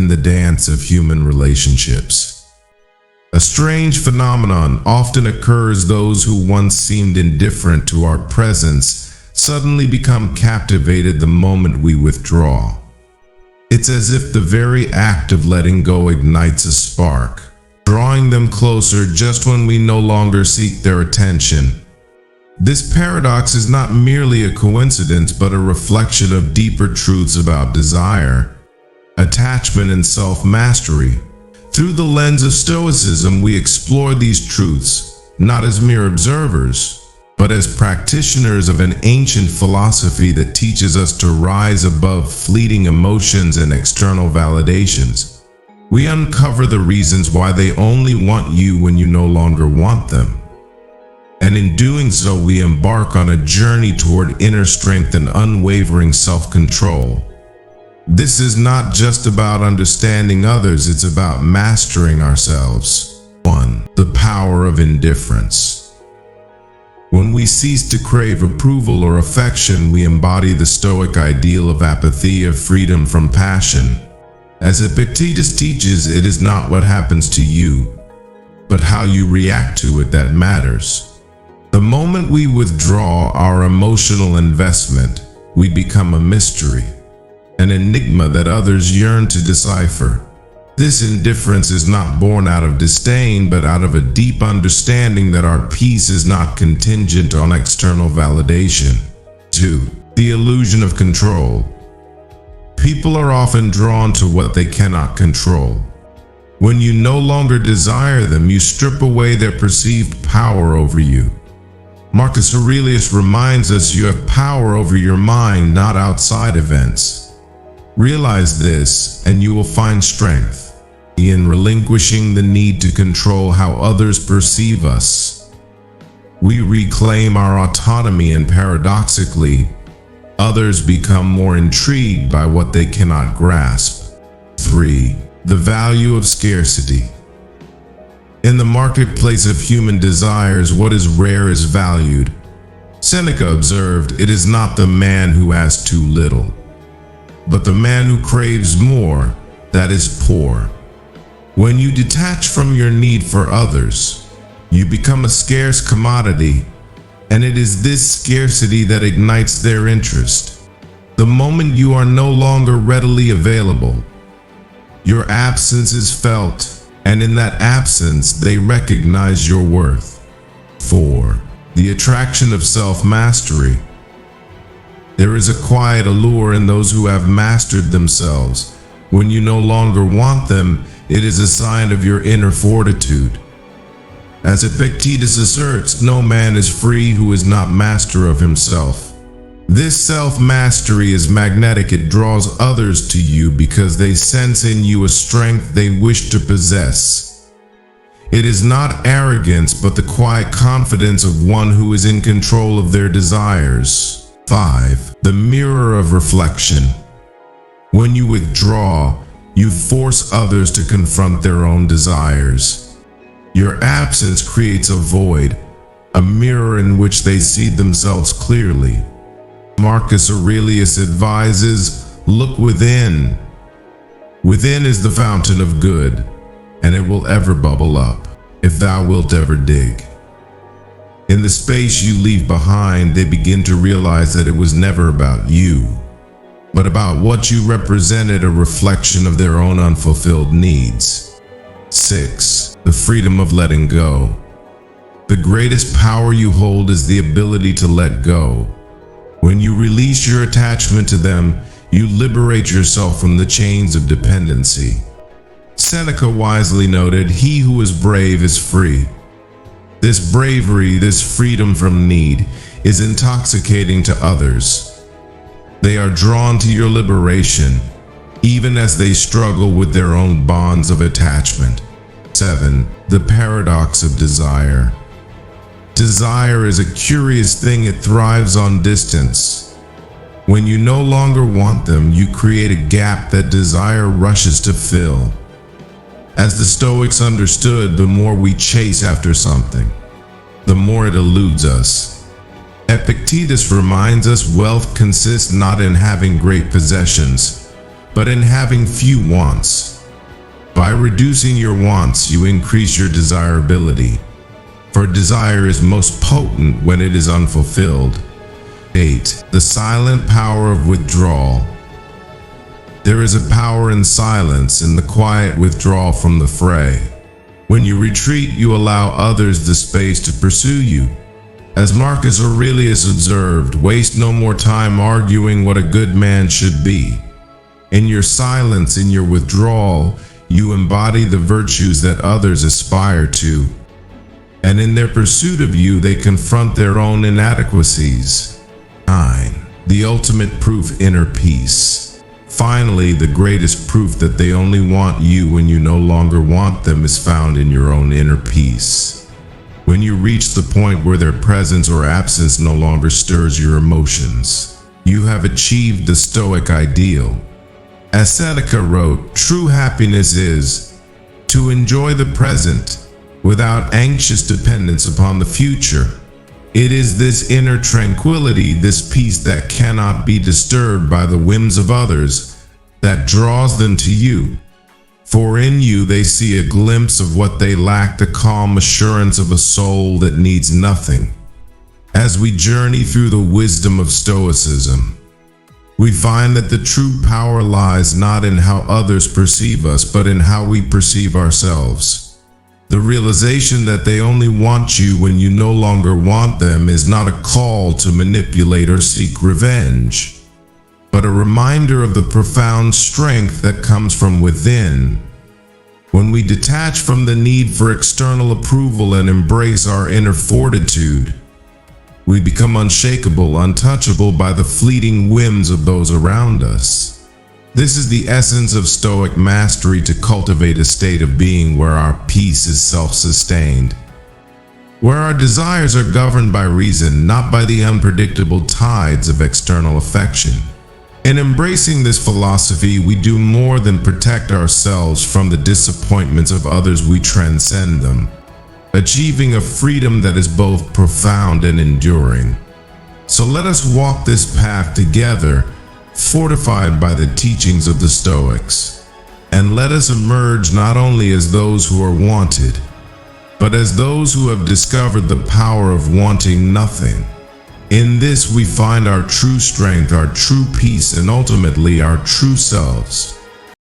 in the dance of human relationships. A strange phenomenon often occurs. Those who once seemed indifferent to our presence suddenly become captivated the moment we withdraw. It's as if the very act of letting go ignites a spark, drawing them closer just when we no longer seek their attention. This paradox is not merely a coincidence, but a reflection of deeper truths about desire, attachment, and self-mastery. Through the lens of Stoicism, we explore these truths, not as mere observers, but as practitioners of an ancient philosophy that teaches us to rise above fleeting emotions and external validations. We uncover the reasons why they only want you when you no longer want them. And in doing so, we embark on a journey toward inner strength and unwavering self-control. This is not just about understanding others, it's about mastering ourselves. 1. The power of indifference. When we cease to crave approval or affection, we embody the Stoic ideal of apathy, of freedom from passion. As Epictetus teaches, it is not what happens to you, but how you react to it that matters. The moment we withdraw our emotional investment, we become a mystery, an enigma that others yearn to decipher. This indifference is not born out of disdain, but out of a deep understanding that our peace is not contingent on external validation. 2. The illusion of control. People are often drawn to what they cannot control. When you no longer desire them, you strip away their perceived power over you. Marcus Aurelius reminds us you have power over your mind, not outside events. Realize this, and you will find strength in relinquishing the need to control how others perceive us. We reclaim our autonomy, and paradoxically, others become more intrigued by what they cannot grasp. 3. The value of scarcity. In the marketplace of human desires, what is rare is valued. Seneca observed, "It is not the man who has too little, but the man who craves more, that is poor." When you detach from your need for others, you become a scarce commodity, and it is this scarcity that ignites their interest. The moment you are no longer readily available, your absence is felt, and in that absence, they recognize your worth. 4. The attraction of self-mastery. There is a quiet allure in those who have mastered themselves. When you no longer want them, it is a sign of your inner fortitude. As Epictetus asserts, no man is free who is not master of himself. This self-mastery is magnetic. It draws others to you because they sense in you a strength they wish to possess. It is not arrogance, but the quiet confidence of one who is in control of their desires. 5. The mirror of reflection. When you withdraw, you force others to confront their own desires. Your absence creates a void, a mirror in which they see themselves clearly. Marcus Aurelius advises, look within. Within is the fountain of good, and it will ever bubble up, if thou wilt ever dig. In the space you leave behind, they begin to realize that it was never about you, but about what you represented, a reflection of their own unfulfilled needs. 6. The freedom of letting go. The greatest power you hold is the ability to let go. When you release your attachment to them, you liberate yourself from the chains of dependency. Seneca wisely noted, "He who is brave is free." This bravery, this freedom from need, is intoxicating to others. They are drawn to your liberation, even as they struggle with their own bonds of attachment. 7. The paradox of desire. Desire is a curious thing. It thrives on distance. When you no longer want them, you create a gap that desire rushes to fill. As the Stoics understood, the more we chase after something, the more it eludes us. Epictetus reminds us wealth consists not in having great possessions, but in having few wants. By reducing your wants, you increase your desirability, for desire is most potent when it is unfulfilled. 8. The silent power of withdrawal. There is a power in silence, in the quiet withdrawal from the fray. When you retreat, you allow others the space to pursue you. As Marcus Aurelius observed, waste no more time arguing what a good man should be. In your silence, in your withdrawal, you embody the virtues that others aspire to. And in their pursuit of you, they confront their own inadequacies. 9. The ultimate proof, inner peace. Finally, the greatest proof that they only want you when you no longer want them is found in your own inner peace. When you reach the point where their presence or absence no longer stirs your emotions, you have achieved the Stoic ideal. As Seneca wrote, true happiness is to enjoy the present without anxious dependence upon the future. It is this inner tranquility, this peace that cannot be disturbed by the whims of others, that draws them to you. For in you they see a glimpse of what they lack, the calm assurance of a soul that needs nothing. As we journey through the wisdom of Stoicism, we find that the true power lies not in how others perceive us, but in how we perceive ourselves. The realization that they only want you when you no longer want them is not a call to manipulate or seek revenge, but a reminder of the profound strength that comes from within. When we detach from the need for external approval and embrace our inner fortitude, we become unshakable, untouchable by the fleeting whims of those around us. This is the essence of Stoic mastery, to cultivate a state of being where our peace is self-sustained, where our desires are governed by reason, not by the unpredictable tides of external affection. In embracing this philosophy, we do more than protect ourselves from the disappointments of others, we transcend them, achieving a freedom that is both profound and enduring. So let us walk this path together, fortified by the teachings of the Stoics, and let us emerge not only as those who are wanted, but as those who have discovered the power of wanting nothing. In this we find our true strength, our true peace, and ultimately our true selves.